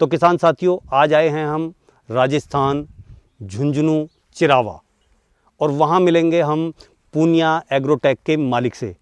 तो किसान साथियों, आज आए हैं हम राजस्थान झुंझुनू चिरावा और वहाँ मिलेंगे हम पूनिया एग्रोटेक के मालिक से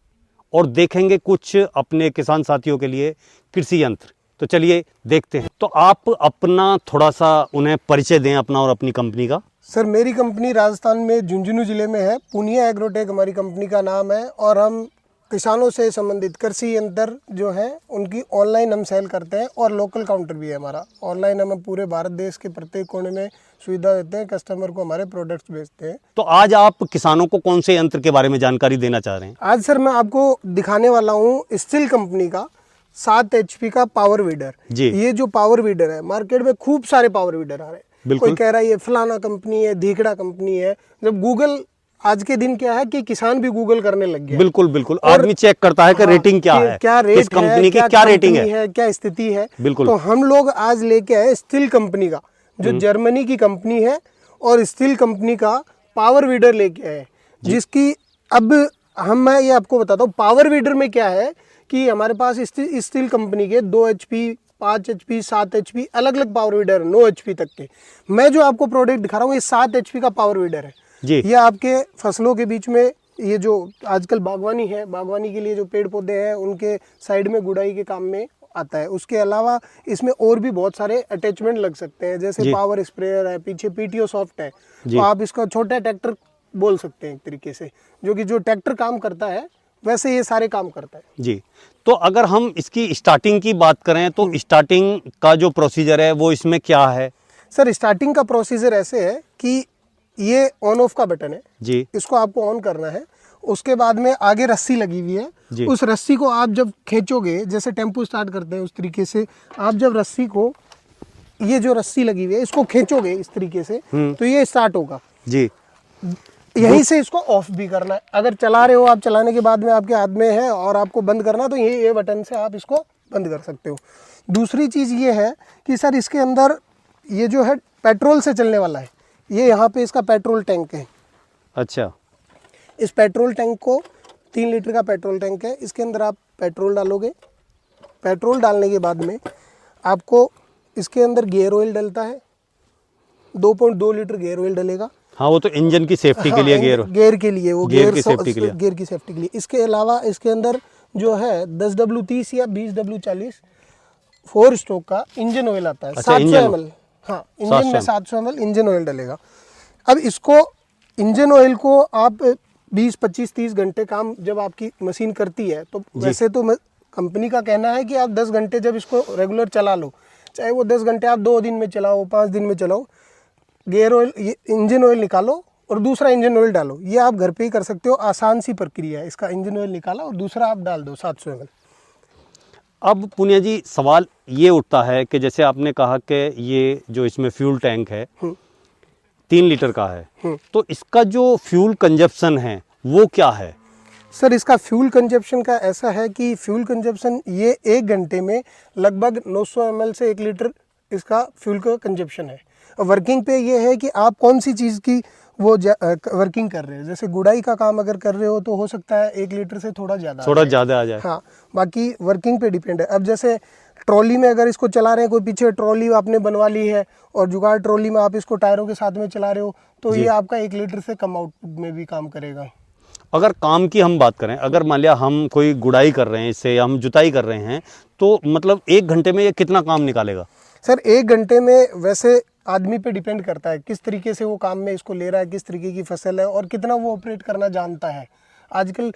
और देखेंगे कुछ अपने किसान साथियों के लिए कृषि यंत्र। तो चलिए देखते हैं। तो आप अपना थोड़ा सा उन्हें परिचय दें, अपना और अपनी कंपनी का। सर, मेरी कंपनी राजस्थान में झुंझुनू जिले में है। पूनिया एग्रोटेक हमारी कंपनी का नाम है और हम किसानों से संबंधित कृषि यंत्र जो है उनकी ऑनलाइन हम सेल करते हैं और लोकल काउंटर भी है हमारा। ऑनलाइन हम पूरे भारत देश के प्रत्येक कोने में सुविधा देते हैं, कस्टमर को हमारे प्रोडक्ट्स बेचते हैं। तो आज आप किसानों को कौन से यंत्र के बारे में जानकारी देना चाह रहे हैं? आज सर मैं आपको दिखाने वाला हूँ स्टील कंपनी का 7 HP का पावर वीडर। जी। ये जो पावर वीडर है, मार्केट में खूब सारे पावर वीडर आ रहे हैं। कोई कह रहा है ये फलाना कंपनी है, धीकड़ा कंपनी है। जब गूगल आज के दिन क्या है कि किसान भी गूगल करने लग गया। बिल्कुल बिल्कुल, आदमी चेक करता है कि रेटिंग क्या है, क्या रेट किस कंपनी की क्या रेटिंग है, क्या स्थिति है। बिल्कुल। तो हम लोग आज लेके आए स्टील कंपनी का, जो जर्मनी की कंपनी है, और स्टील कंपनी का पावर वीडर लेके आए, जिसकी अब मैं ये आपको बताता हूँ पावर वीडर में क्या है कि हमारे पास स्टील कंपनी के 2 HP, 5 HP, 7 HP अलग अलग पावर वीडर है, 9 HP तक के। मैं जो आपको प्रोडक्ट दिखा रहा हूँ ये 7 HP का पावर वीडर है जी। ये आपके फसलों के बीच में, ये जो आजकल बागवानी है, बागवानी के लिए जो पेड़ पौधे हैं उनके साइड में गुड़ाई के काम में आता है। उसके अलावा इसमें और भी बहुत सारे अटैचमेंट लग सकते हैं, जैसे पावर स्प्रेयर है, पीछे PTO सॉफ्ट है। तो आप इसका छोटा ट्रैक्टर बोल सकते हैं एक तरीके से, जो कि जो ट्रैक्टर काम करता है वैसे ये सारे काम करता है जी। तो अगर हम इसकी स्टार्टिंग की बात करें तो स्टार्टिंग का जो प्रोसीजर है वो इसमें क्या है? सर, स्टार्टिंग का प्रोसीजर ऐसे है कि ये ऑन ऑफ का बटन है जी। इसको आपको ऑन करना है। उसके बाद में आगे रस्सी लगी हुई है, उस रस्सी को आप जब खींचोगे, जैसे टेम्पो स्टार्ट करते हैं उस तरीके से आप जब रस्सी को, ये जो रस्सी लगी हुई है इसको खींचोगे इस तरीके से, तो ये स्टार्ट होगा जी। यहीं से इसको ऑफ भी करना है। अगर चला रहे हो आप, चलाने के बाद में आपके हाथ में है और आपको बंद करना, तो ये बटन से आप इसको बंद कर सकते हो। दूसरी चीज़ ये है कि सर इसके अंदर ये जो है पेट्रोल से चलने वाला है। ये यहाँ पे इसका पेट्रोल टैंक है। अच्छा। इस पेट्रोल टैंक को 3 लीटर का पेट्रोल टैंक है। इसके अंदर आप पेट्रोल डालोगे। पेट्रोल डालने के बाद में आपको इसके अंदर गियर ऑयल डलता है, 2.2 लीटर गियर ऑयल डलेगा। हाँ, वो तो इंजन की सेफ्टी के लिए गियर के लिए, वो गियर की सेफ्टी के लिए, गियर की सेफ्टी के लिए। इसके अलावा इसके अंदर जो है 10W30 या 20W40 4 स्ट्रोक का इंजन ऑयल आता है। 700 ml। हाँ, इंजन में 700 ml इंजन ऑयल डलेगा। अब इसको इंजन ऑयल को आप 20, 25, 30 घंटे काम जब आपकी मशीन करती है, तो वैसे तो कंपनी का कहना है कि आप 10 घंटे जब इसको रेगुलर चला लो, चाहे वो 10 घंटे आप 2 दिन में चलाओ, 5 दिन में चलाओ, गियर ऑयल, ये इंजन ऑयल निकालो और दूसरा इंजन ऑयल डालो। ये आप घर पे ही कर सकते हो, आसान सी प्रक्रिया है। इसका इंजन ऑयल निकाला और दूसरा आप डाल दो 700 ml। अब पुनिया जी, सवाल ये उठता है कि जैसे आपने कहा कि ये जो इसमें फ्यूल टैंक है 3 लीटर का है, तो इसका जो फ्यूल कंजप्शन है वो क्या है? सर, इसका फ्यूल कंजप्शन का ऐसा है कि फ्यूल कंजप्शन ये 1 घंटे में लगभग 900 ml से 1 लीटर इसका फ्यूल का कंजप्शन है। वर्किंग पे ये है कि आप कौन सी चीज़ की वो वर्किंग कर रहे हैं। जैसे गुड़ाई का काम अगर कर रहे हो तो हो सकता है 1 लीटर से थोड़ा ज़्यादा आ जाए। हाँ, बाकी वर्किंग पे डिपेंड है। अब जैसे ट्रॉली में अगर इसको चला रहे हैं, कोई पीछे ट्रॉली आपने बनवा ली है और जुगाड़ ट्रॉली में आप इसको टायरों के साथ में चला रहे हो, तो ये आपका 1 लीटर से कम आउटपुट में भी काम करेगा। अगर काम की हम बात करें, अगर मान लिया हम कोई गुड़ाई कर रहे हैं इससे या हम जुताई कर रहे हैं, तो मतलब 1 घंटे में ये कितना काम निकालेगा? सर, 1 घंटे में वैसे आदमी पे डिपेंड करता है किस तरीके से वो काम में इसको ले रहा है, किस तरीके की फसल है और कितना वो ऑपरेट करना जानता है। आजकल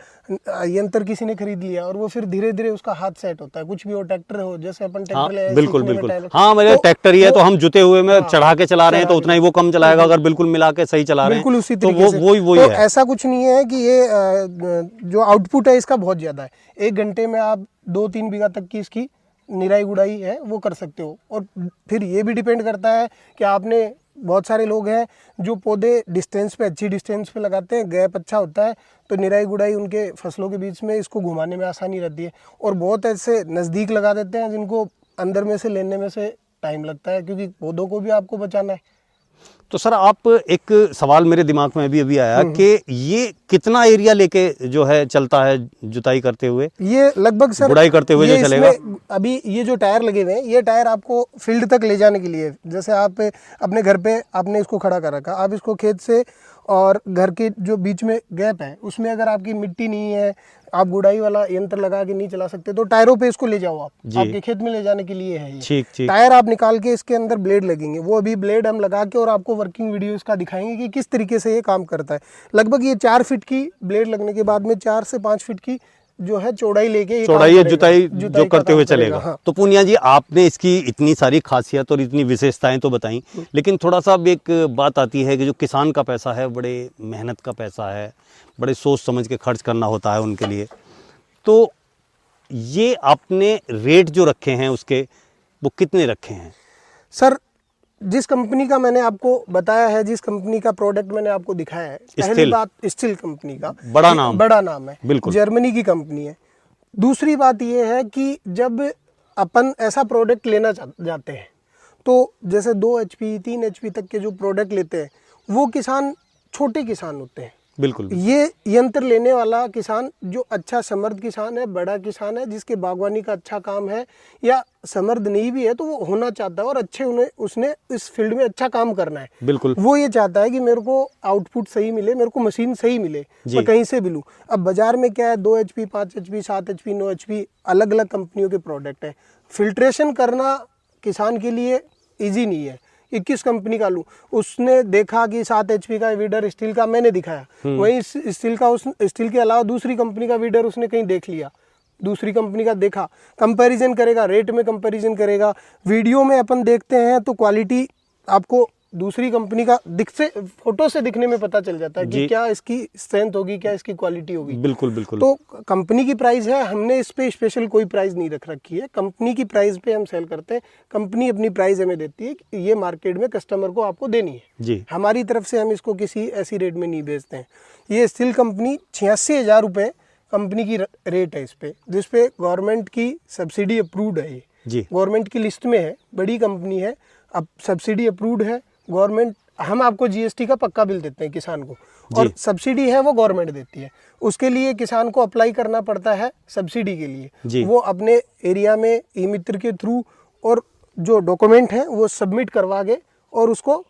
यंत्र किसी ने खरीद लिया और वो फिर धीरे धीरे उसका हाथ सेट होता है। कुछ भी हो, ट्रैक्टर हो, जैसे अपन ट्रैक्टर ले, बिल्कुल। हाँ, मेरे ट्रैक्टर ही है तो हम जुते हुए में चढ़ा के चला रहे हैं तो उतना ही वो कम चलाएगा। अगर बिल्कुल मिला के सही चला रहे हैं, बिल्कुल उसी तो तरीके से वही है। ऐसा कुछ नहीं है कि ये जो आउटपुट है इसका बहुत ज्यादा है। 1 घंटे में आप 2-3 बीघा तक की इसकी निराई गुड़ाई है वो कर सकते हो। और फिर ये भी डिपेंड करता है कि आपने, बहुत सारे लोग हैं जो पौधे डिस्टेंस पे, अच्छी डिस्टेंस पे लगाते हैं, गैप अच्छा होता है, तो निराई गुड़ाई उनके फसलों के बीच में इसको घुमाने में आसानी रहती है। और बहुत ऐसे नज़दीक लगा देते हैं जिनको अंदर में से लेने में से टाइम लगता है, क्योंकि पौधों को भी आपको बचाना है। तो सर आप एक सवाल मेरे दिमाग में अभी आया कि ये कितना एरिया लेके जो है चलता है जुताई करते हुए? ये लगभग सर गुड़ाई करते हुए जो चलेगा। अभी ये जो टायर लगे हुए हैं, ये टायर आपको फील्ड तक ले जाने के लिए, जैसे आप अपने घर पे आपने इसको खड़ा कर रखा, आप इसको खेत से और घर के जो बीच में गैप है उसमें अगर आपकी मिट्टी नहीं है, आप गुड़ाई वाला यंत्र लगा के नहीं चला सकते, तो टायरों पे इसको ले जाओ आप, आपके खेत में ले जाने के लिए है ये। ठीक। टायर आप निकाल के इसके अंदर ब्लेड लगेंगे, वो अभी ब्लेड हम लगा के और आपको वर्किंग वीडियो इसका दिखाएंगे कि किस तरीके से ये काम करता है। लगभग ये 4 फीट की ब्लेड लगने के बाद में 4 से 5 फीट की जो है चौड़ाई लेके जुताई जो करते हुए चलेगा। हाँ। तो पूनिया जी, आपने इसकी इतनी सारी खासियत और इतनी विशेषताएं तो बताई, लेकिन थोड़ा सा अब एक बात आती है कि जो किसान का पैसा है, बड़े मेहनत का पैसा है, बड़े सोच समझ के खर्च करना होता है उनके लिए, तो ये आपने रेट जो रखे हैं उसके, वो कितने रखे हैं? सर, जिस कंपनी का मैंने आपको बताया है, जिस कंपनी का प्रोडक्ट मैंने आपको दिखाया है, पहली बात स्टील कंपनी का बड़ा नाम है, बिल्कुल जर्मनी की कंपनी है। दूसरी बात ये है कि जब अपन ऐसा प्रोडक्ट लेना जाते हैं तो जैसे 2 HP 3 HP तक के जो प्रोडक्ट लेते हैं वो किसान छोटे किसान होते हैं। बिल्कुल। ये यंत्र लेने वाला किसान जो अच्छा समर्थ किसान है, बड़ा किसान है, जिसके बागवानी का अच्छा काम है या समर्थ नहीं भी है तो वो होना चाहता है और अच्छे उसने इस फील्ड में अच्छा काम करना है। बिल्कुल। वो ये चाहता है कि मेरे को आउटपुट सही मिले, मेरे को मशीन सही मिले, मैं कहीं से भी लूँ। अब बाजार में क्या है, 2 HP 5 HP 7 HP 9 HP अलग अलग कंपनियों के प्रोडक्ट है। फिल्ट्रेशन करना किसान के लिए ईजी नहीं है। 21 कंपनी का लूँ, उसने देखा कि 7 HP का वीडर स्टील का मैंने दिखाया, वहीं स्टील के अलावा दूसरी कंपनी का वीडर उसने कहीं देख लिया, दूसरी कंपनी का देखा, कंपैरिजन करेगा, रेट में कंपैरिजन करेगा। वीडियो में अपन देखते हैं तो क्वालिटी आपको दूसरी कंपनी का फोटो से दिखने में पता चल जाता है कि क्या इसकी स्ट्रेंथ होगी, क्या इसकी क्वालिटी होगी। बिल्कुल बिल्कुल। तो कंपनी की प्राइस है, हमने इस पे स्पेशल कोई प्राइस नहीं रख रखी है, कंपनी की प्राइस पे हम सेल करते हैं। कंपनी अपनी प्राइस हमें देती है कि ये मार्केट में कस्टमर को आपको देनी है जी। हमारी तरफ से हम इसको किसी ऐसी रेट में नहीं बेचते हैं। ये स्टील कंपनी 86,000 रुपये कंपनी की रेट है इस पे, जिसपे गवर्नमेंट की सब्सिडी अप्रूव्ड है। ये गवर्नमेंट की लिस्ट में है, बड़ी कंपनी है, अब सब्सिडी अप्रूव्ड है गवर्नमेंट। हम आपको GST का पक्का बिल देते हैं किसान को, और सब्सिडी है वो गवर्नमेंट देती है। उसके लिए किसान को अप्लाई करना पड़ता है सब्सिडी के लिए, वो अपने एरिया में ई-मित्र के थ्रू और जो डॉक्यूमेंट है वो सबमिट करवा के और उसको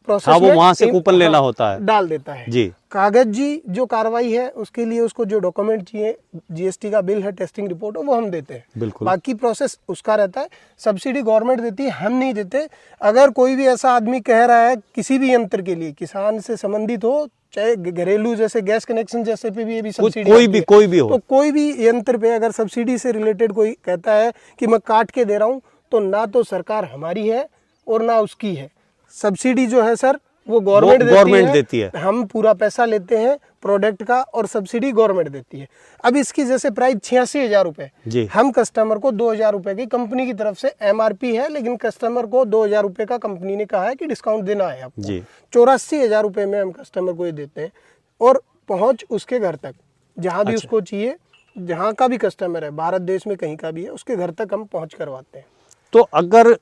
प्रोसेस वो वहां से कूपन लेना होता है, डाल देता है जी। कागज जी जो कार्रवाई है उसके लिए उसको जो डॉक्यूमेंट चाहिए, GST का बिल है, टेस्टिंग रिपोर्ट है, वो हम देते हैं। बिल्कुल। बाकी प्रोसेस उसका रहता है, सब्सिडी गवर्नमेंट देती है, हम नहीं देते। अगर कोई भी ऐसा आदमी कह रहा है किसी भी यंत्र के लिए किसान से संबंधित हो, चाहे घरेलू जैसे गैस कनेक्शन जैसे पे भी ये भी सब्सिडी कोई भी हो, तो कोई भी यंत्र पे अगर सब्सिडी से रिलेटेड कोई कहता है कि मैं काट के दे रहा हूँ, तो ना तो सरकार हमारी है और ना उसकी है। सब्सिडी जो है सर वो गवर्नमेंट देती है। हम पूरा पैसा लेते हैं प्रोडक्ट का और सब्सिडी गवर्नमेंट देती है। अब इसकी जैसे प्राइस 86,000 रुपये, हम कस्टमर को 2,000 रुपये की कंपनी की तरफ से MRP है, लेकिन कस्टमर को 2,000 रुपये का कंपनी ने कहा है कि डिस्काउंट देना है आपको। 84,000 रुपये में हम कस्टमर को ये देते हैं, और पहुँच उसके घर तक, जहाँ भी उसको चाहिए, जहाँ का भी कस्टमर है, भारत देश में कहीं का भी है, उसके घर तक हम पहुँच करवाते हैं। तो अगर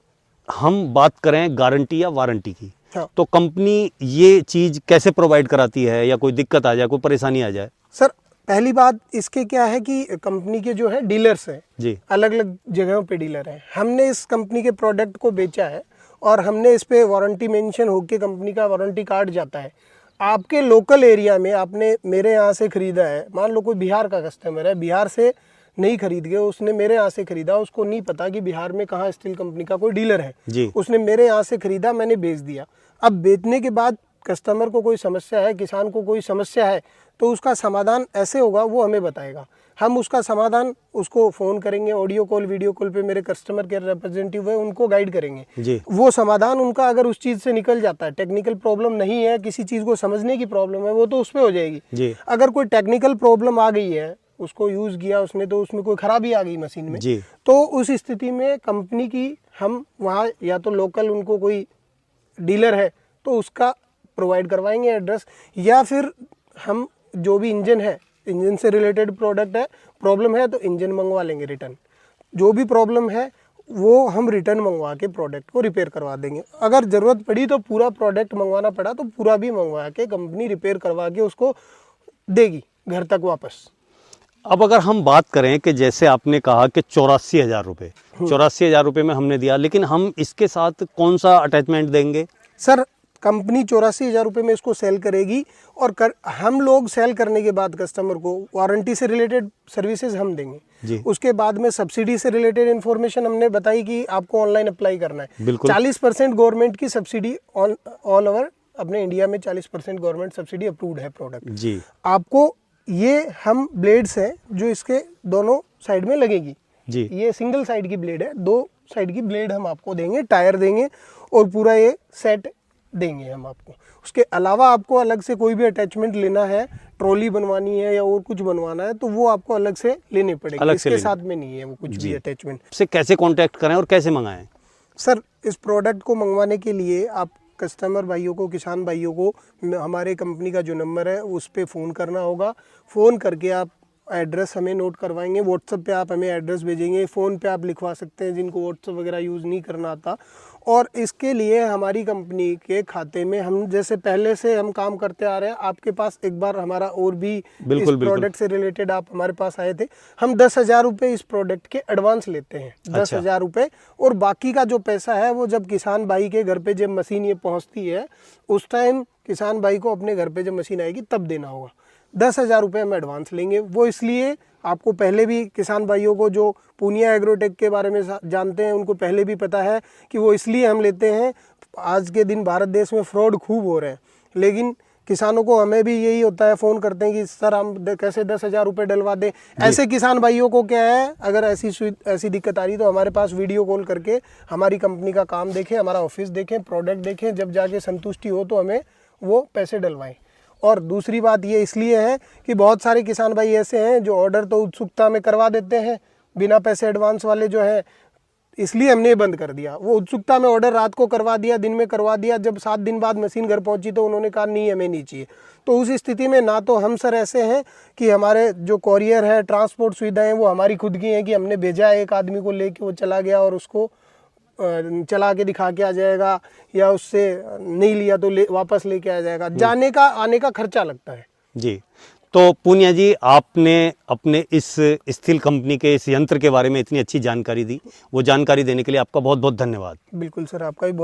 हम बात करें गारंटी या वारंटी की, तो कंपनी ये चीज कैसे प्रोवाइड कराती है, या कोई दिक्कत आ जाए, कोई परेशानी आ जाए? सर, पहली बात इसके क्या है कि कंपनी के जो है डीलर्स हैं जी, अलग अलग जगहों पे डीलर हैं। हमने इस कंपनी के प्रोडक्ट को बेचा है और हमने इस पे वारंटी मेंशन होके कंपनी का वारंटी कार्ड जाता है। आपके लोकल एरिया में आपने मेरे यहाँ से खरीदा है, मान लो कोई बिहार का कस्टमर है, बिहार से नहीं खरीद गए, उसने मेरे यहाँ से खरीदा, उसको नहीं पता कि बिहार में कहाँ स्टील कंपनी का कोई डीलर है जी। उसने मेरे यहाँ से खरीदा, मैंने बेच दिया। अब बेचने के बाद कस्टमर को कोई समस्या है, किसान को कोई समस्या है, तो उसका समाधान ऐसे होगा, वो हमें बताएगा, हम उसका समाधान उसको फ़ोन करेंगे, ऑडियो कॉल वीडियो कॉल पे मेरे कस्टमर केयर रिप्रेजेंटेटिव है, उनको गाइड करेंगे जी। वो समाधान उनका अगर उस चीज़ से निकल जाता है, टेक्निकल प्रॉब्लम नहीं है, किसी चीज़ को समझने की प्रॉब्लम है, वो तो उस पर हो जाएगी जी। अगर कोई टेक्निकल प्रॉब्लम आ गई है, उसको यूज़ किया उसने, तो उसमें कोई खराबी आ गई मशीन में जी, तो उस स्थिति में कंपनी की हम वहाँ या तो लोकल उनको कोई डीलर है तो उसका प्रोवाइड करवाएंगे एड्रेस, या फिर हम जो भी इंजन है, इंजन से रिलेटेड प्रोडक्ट है, प्रॉब्लम है तो इंजन मंगवा लेंगे रिटर्न। जो भी प्रॉब्लम है वो हम रिटर्न मंगवा के प्रोडक्ट को रिपेयर करवा देंगे। अगर ज़रूरत पड़ी तो पूरा प्रोडक्ट मंगवाना पड़ा तो पूरा भी मंगवा के कंपनी रिपेयर करवा के उसको देगी घर तक वापस। अब अगर हम बात करें कि जैसे आपने कहा कि 84,000 रुपये, 84,000 रुपये में हमने दिया, लेकिन हम इसके साथ कौन सा अटैचमेंट देंगे? सर कंपनी 84,000 रुपये में इसको सेल करेगी और हम लोग सेल करने के बाद कस्टमर को वारंटी से रिलेटेड सर्विसेज हम देंगे जी। उसके बाद में सब्सिडी से रिलेटेड इन्फॉर्मेशन हमने बताई कि आपको ऑनलाइन अप्लाई करना है। बिल्कुल 40% गवर्नमेंट की सब्सिडी ऑल ओवर अपने इंडिया में 40% गवर्नमेंट सब्सिडी अप्रूव्ड है प्रोडक्ट जी। आपको ये हम ब्लेड्स हैं जो इसके दोनों साइड में लगेगी जी। ये सिंगल साइड की ब्लेड है, 2 साइड की ब्लेड हम आपको देंगे, टायर देंगे और पूरा ये सेट देंगे हम आपको। उसके अलावा आपको अलग से कोई भी अटैचमेंट लेना है, ट्रॉली बनवानी है या और कुछ बनवाना है तो वो आपको अलग से लेने पड़ेगा, इसके साथ में नहीं है वो कुछ भी अटैचमेंट। से कैसे कांटेक्ट करें और कैसे मंगाएं? सर इस प्रोडक्ट को मंगवाने के लिए आप कस्टमर भाइयों को, किसान भाइयों को हमारे कंपनी का जो नंबर है उस पर फ़ोन करना होगा। फ़ोन करके आप एड्रेस हमें नोट करवाएंगे, व्हाट्सएप पे आप हमें एड्रेस भेजेंगे, फ़ोन पे आप लिखवा सकते हैं जिनको व्हाट्सएप वगैरह यूज़ नहीं करना आता। और इसके लिए हमारी कंपनी के खाते में हम जैसे पहले से हम काम करते आ रहे हैं, आपके पास एक बार हमारा और भी इस प्रोडक्ट से रिलेटेड आप हमारे पास आए थे, हम 10,000 रुपये इस प्रोडक्ट के एडवांस लेते हैं। 10,000 रुपये और बाकी का जो पैसा है वो जब किसान भाई के घर पे जब मशीन ये पहुँचती है उस टाइम किसान भाई को अपने घर पे जब मशीन आएगी तब देना होगा। 10,000 रुपये हम एडवांस लेंगे। वो इसलिए आपको पहले भी किसान भाइयों को जो पूनिया एग्रोटेक के बारे में जानते हैं उनको पहले भी पता है कि वो इसलिए हम लेते हैं। आज के दिन भारत देश में फ्रॉड खूब हो रहे हैं, लेकिन किसानों को हमें भी यही होता है, फ़ोन करते हैं कि सर हम कैसे 10,000 रुपये डलवा दें। ऐसे किसान भाइयों को क्या है, अगर ऐसी दिक्कत आ रही तो हमारे पास वीडियो कॉल करके हमारी कंपनी का काम देखें, हमारा ऑफिस देखें, प्रोडक्ट देखें, जब जाके संतुष्टि हो तो हमें वो पैसे डलवाएं। और दूसरी बात ये इसलिए है कि बहुत सारे किसान भाई ऐसे हैं जो ऑर्डर तो उत्सुकता में करवा देते हैं बिना पैसे एडवांस वाले जो है, इसलिए हमने बंद कर दिया। वो उत्सुकता में ऑर्डर रात को करवा दिया, दिन में करवा दिया, जब 7 दिन बाद मशीन घर पहुंची तो उन्होंने कहा नहीं हमें नहीं चाहिए। तो उस स्थिति में ना तो हम सर ऐसे हैं कि हमारे जो कॉरियर है, ट्रांसपोर्ट सुविधाएं वो हमारी खुद की हैं कि हमने भेजा एक आदमी को लेके वो चला गया और उसको चला के दिखा के आ जाएगा, या उससे नहीं लिया तो वापस लेके आ जाएगा। जाने का आने का खर्चा लगता है जी। तो पूनिया जी, आपने अपने इस स्टील कंपनी के इस यंत्र के बारे में इतनी अच्छी जानकारी दी, वो जानकारी देने के लिए आपका बहुत बहुत धन्यवाद। बिल्कुल सर, आपका भी बहुत